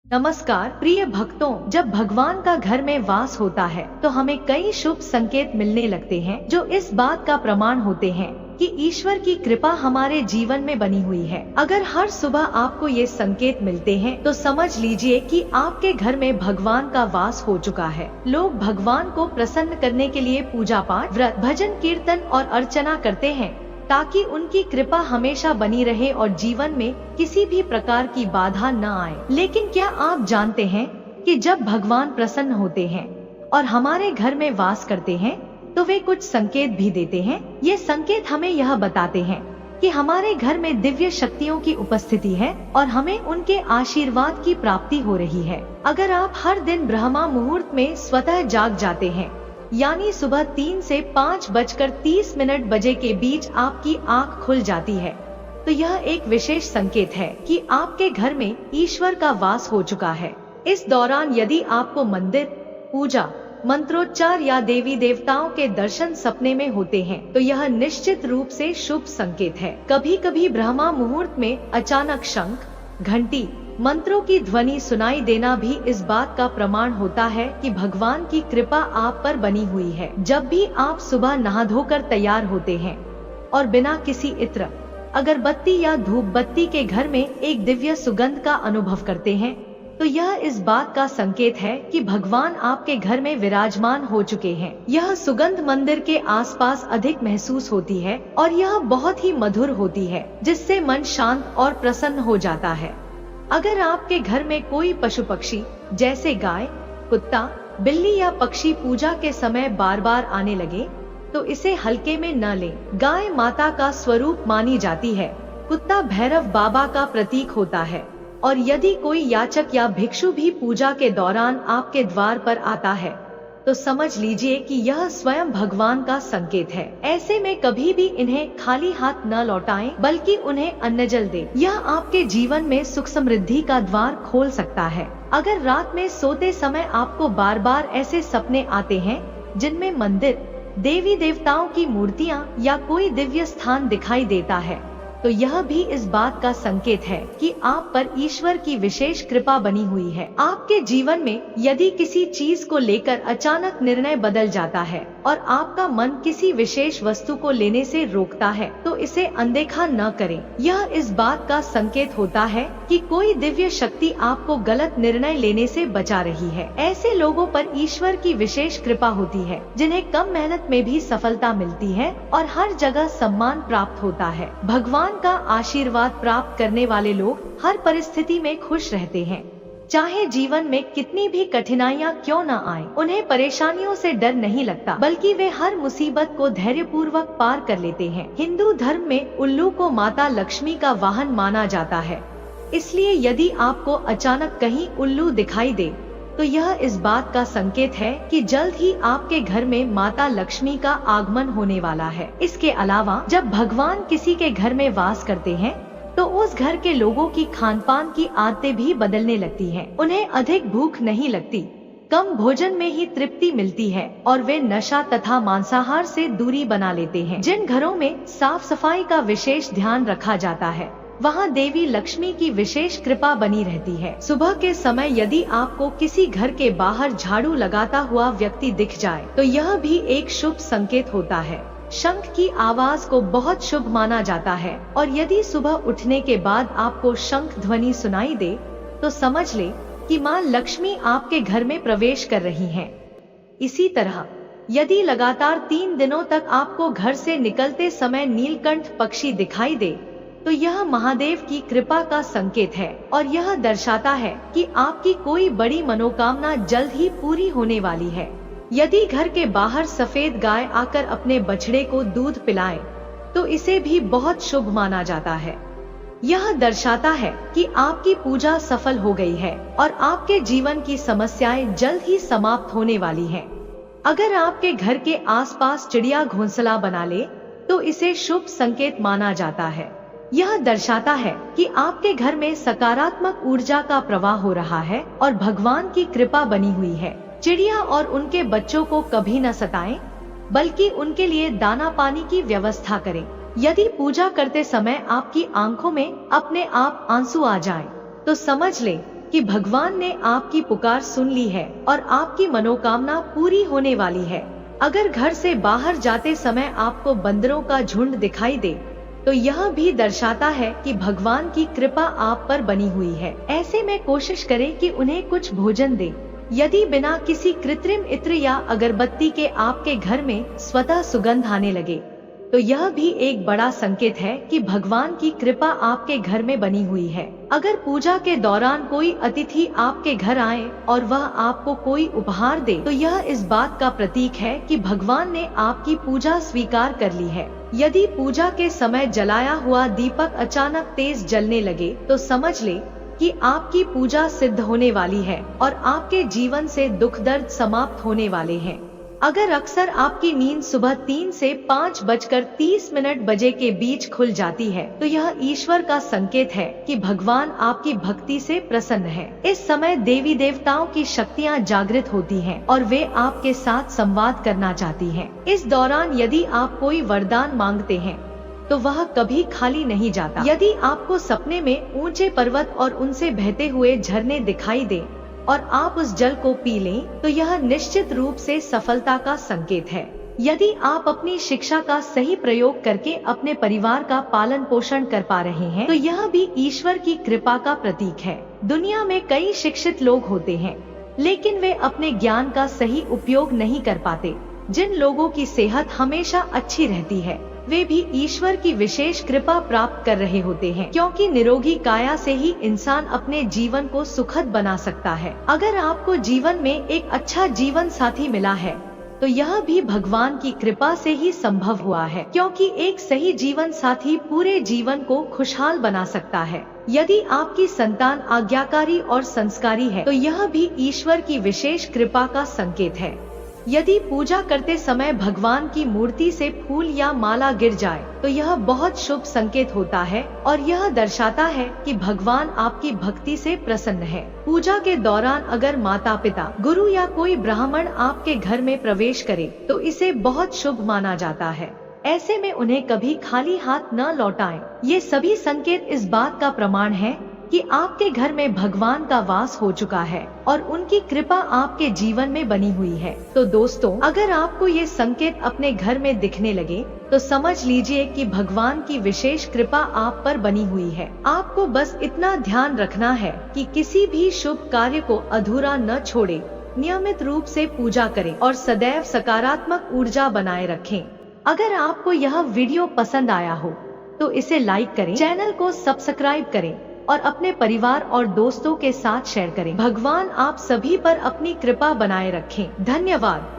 नमस्कार प्रिय भक्तों, जब भगवान का घर में वास होता है तो हमें कई शुभ संकेत मिलने लगते हैं जो इस बात का प्रमाण होते हैं कि ईश्वर की कृपा हमारे जीवन में बनी हुई है। अगर हर सुबह आपको ये संकेत मिलते हैं तो समझ लीजिए कि आपके घर में भगवान का वास हो चुका है। लोग भगवान को प्रसन्न करने के लिए पूजा पाठ, व्रत, भजन, कीर्तन और अर्चना करते हैं ताकि उनकी कृपा हमेशा बनी रहे और जीवन में किसी भी प्रकार की बाधा न आए। लेकिन क्या आप जानते हैं कि जब भगवान प्रसन्न होते हैं और हमारे घर में वास करते हैं तो वे कुछ संकेत भी देते हैं। ये संकेत हमें यह बताते हैं कि हमारे घर में दिव्य शक्तियों की उपस्थिति है और हमें उनके आशीर्वाद की प्राप्ति हो रही है। अगर आप हर दिन ब्रह्मा मुहूर्त में स्वतः जाग जाते हैं, यानी सुबह 3 से 5:30 बजे के बीच आपकी आंख खुल जाती है, तो यह एक विशेष संकेत है कि आपके घर में ईश्वर का वास हो चुका है। इस दौरान यदि आपको मंदिर, पूजा, मंत्रोच्चार या देवी देवताओं के दर्शन सपने में होते हैं तो यह निश्चित रूप से शुभ संकेत है। कभी कभी ब्रह्मा मुहूर्त में अचानक शंख, घंटी, मंत्रों की ध्वनि सुनाई देना भी इस बात का प्रमाण होता है कि भगवान की कृपा आप पर बनी हुई है। जब भी आप सुबह नहा धोकर तैयार होते हैं और बिना किसी इत्र, अगरबत्ती या धूप बत्ती के घर में एक दिव्य सुगंध का अनुभव करते हैं तो यह इस बात का संकेत है कि भगवान आपके घर में विराजमान हो चुके हैं। यह सुगंध मंदिर के आसपास अधिक महसूस होती है और यह बहुत ही मधुर होती है, जिससे मन शांत और प्रसन्न हो जाता है। अगर आपके घर में कोई पशु पक्षी जैसे गाय, कुत्ता, बिल्ली या पक्षी पूजा के समय बार बार आने लगे तो इसे हल्के में न लें। गाय माता का स्वरूप मानी जाती है, कुत्ता भैरव बाबा का प्रतीक होता है और यदि कोई याचक या भिक्षु भी पूजा के दौरान आपके द्वार पर आता है तो समझ लीजिए कि यह स्वयं भगवान का संकेत है। ऐसे में कभी भी इन्हें खाली हाथ न लौटाएं, बल्कि उन्हें अन्न जल दें। यह आपके जीवन में सुख समृद्धि का द्वार खोल सकता है। अगर रात में सोते समय आपको बार बार ऐसे सपने आते हैं जिनमें मंदिर, देवी देवताओं की मूर्तियां या कोई दिव्य स्थान दिखाई देता है तो यह भी इस बात का संकेत है कि आप पर ईश्वर की विशेष कृपा बनी हुई है। आपके जीवन में यदि किसी चीज को लेकर अचानक निर्णय बदल जाता है और आपका मन किसी विशेष वस्तु को लेने से रोकता है तो इसे अनदेखा न करें। यह इस बात का संकेत होता है कि कोई दिव्य शक्ति आपको गलत निर्णय लेने से बचा रही है। ऐसे लोगों पर ईश्वर की विशेष कृपा होती है जिन्हें कम मेहनत में भी सफलता मिलती है और हर जगह सम्मान प्राप्त होता है। भगवान का आशीर्वाद प्राप्त करने वाले लोग हर परिस्थिति में खुश रहते हैं, चाहे जीवन में कितनी भी कठिनाइयां क्यों न आए। उन्हें परेशानियों से डर नहीं लगता, बल्कि वे हर मुसीबत को धैर्यपूर्वक पार कर लेते हैं। हिंदू धर्म में उल्लू को माता लक्ष्मी का वाहन माना जाता है, इसलिए यदि आपको अचानक कहीं उल्लू दिखाई दे तो यह इस बात का संकेत है कि जल्द ही आपके घर में माता लक्ष्मी का आगमन होने वाला है। इसके अलावा जब भगवान किसी के घर में वास करते हैं तो उस घर के लोगों की खान पान की आदतें भी बदलने लगती हैं। उन्हें अधिक भूख नहीं लगती, कम भोजन में ही तृप्ति मिलती है और वे नशा तथा मांसाहार से दूरी बना लेते हैं। जिन घरों में साफ सफाई का विशेष ध्यान रखा जाता है वहाँ देवी लक्ष्मी की विशेष कृपा बनी रहती है। सुबह के समय यदि आपको किसी घर के बाहर झाड़ू लगाता हुआ व्यक्ति दिख जाए तो यह भी एक शुभ संकेत होता है। शंख की आवाज को बहुत शुभ माना जाता है और यदि सुबह उठने के बाद आपको शंख ध्वनि सुनाई दे तो समझ ले कि माँ लक्ष्मी आपके घर में प्रवेश कर रही हैं। इसी तरह यदि लगातार 3 दिनों तक आपको घर से निकलते समय नीलकंठ पक्षी दिखाई दे तो यह महादेव की कृपा का संकेत है और यह दर्शाता है कि आपकी कोई बड़ी मनोकामना जल्द ही पूरी होने वाली है। यदि घर के बाहर सफेद गाय आकर अपने बछड़े को दूध पिलाए तो इसे भी बहुत शुभ माना जाता है। यह दर्शाता है कि आपकी पूजा सफल हो गई है और आपके जीवन की समस्याएं जल्द ही समाप्त होने वाली हैं। अगर आपके घर के आसपास चिड़िया घोंसला बना ले तो इसे शुभ संकेत माना जाता है। यह दर्शाता है कि आपके घर में सकारात्मक ऊर्जा का प्रवाह हो रहा है और भगवान की कृपा बनी हुई है। चिड़िया और उनके बच्चों को कभी न सताएं, बल्कि उनके लिए दाना पानी की व्यवस्था करें। यदि पूजा करते समय आपकी आंखों में अपने आप आंसू आ जाएं, तो समझ ले कि भगवान ने आपकी पुकार सुन ली है और आपकी मनोकामना पूरी होने वाली है। अगर घर से बाहर जाते समय आपको बंदरों का झुंड दिखाई दे तो यह भी दर्शाता है कि भगवान की कृपा आप पर बनी हुई है। ऐसे में कोशिश करें कि उन्हें कुछ भोजन दें। यदि बिना किसी कृत्रिम इत्र या अगरबत्ती के आपके घर में स्वतः सुगंध आने लगे तो यह भी एक बड़ा संकेत है कि भगवान की कृपा आपके घर में बनी हुई है। अगर पूजा के दौरान कोई अतिथि आपके घर आए और वह आपको कोई उपहार दे तो यह इस बात का प्रतीक है कि भगवान ने आपकी पूजा स्वीकार कर ली है। यदि पूजा के समय जलाया हुआ दीपक अचानक तेज जलने लगे तो समझ ले कि आपकी पूजा सिद्ध होने वाली है और आपके जीवन से दुख दर्द समाप्त होने वाले हैं। अगर अक्सर आपकी नींद सुबह 3 से 5:30 बजे के बीच खुल जाती है तो यह ईश्वर का संकेत है कि भगवान आपकी भक्ति से प्रसन्न है। इस समय देवी देवताओं की शक्तियाँ जागृत होती हैं और वे आपके साथ संवाद करना चाहती हैं। इस दौरान यदि आप कोई वरदान मांगते हैं तो वह कभी खाली नहीं जाता। यदि आपको सपने में ऊंचे पर्वत और उनसे बहते हुए झरने दिखाई दे और आप उस जल को पी लें तो यह निश्चित रूप से सफलता का संकेत है। यदि आप अपनी शिक्षा का सही प्रयोग करके अपने परिवार का पालन पोषण कर पा रहे हैं तो यह भी ईश्वर की कृपा का प्रतीक है। दुनिया में कई शिक्षित लोग होते हैं लेकिन वे अपने ज्ञान का सही उपयोग नहीं कर पाते। जिन लोगों की सेहत हमेशा अच्छी रहती है वे भी ईश्वर की विशेष कृपा प्राप्त कर रहे होते हैं, क्योंकि निरोगी काया से ही इंसान अपने जीवन को सुखद बना सकता है। अगर आपको जीवन में एक अच्छा जीवन साथी मिला है तो यह भी भगवान की कृपा से ही संभव हुआ है, क्योंकि एक सही जीवन साथी पूरे जीवन को खुशहाल बना सकता है। यदि आपकी संतान आज्ञाकारी और संस्कारी है तो यह भी ईश्वर की विशेष कृपा का संकेत है। यदि पूजा करते समय भगवान की मूर्ति से फूल या माला गिर जाए तो यह बहुत शुभ संकेत होता है और यह दर्शाता है कि भगवान आपकी भक्ति से प्रसन्न है। पूजा के दौरान अगर माता पिता, गुरु या कोई ब्राह्मण आपके घर में प्रवेश करे तो इसे बहुत शुभ माना जाता है। ऐसे में उन्हें कभी खाली हाथ न लौटाएं। ये सभी संकेत इस बात का प्रमाण है कि आपके घर में भगवान का वास हो चुका है और उनकी कृपा आपके जीवन में बनी हुई है। तो दोस्तों, अगर आपको ये संकेत अपने घर में दिखने लगे तो समझ लीजिए कि भगवान की विशेष कृपा आप पर बनी हुई है। आपको बस इतना ध्यान रखना है कि किसी भी शुभ कार्य को अधूरा न छोड़े, नियमित रूप से पूजा करें और सदैव सकारात्मक ऊर्जा बनाए रखें। अगर आपको यह वीडियो पसंद आया हो तो इसे लाइक करें, चैनल को सब्सक्राइब करें और अपने परिवार और दोस्तों के साथ शेयर करें। भगवान आप सभी पर अपनी कृपा बनाए रखें। धन्यवाद।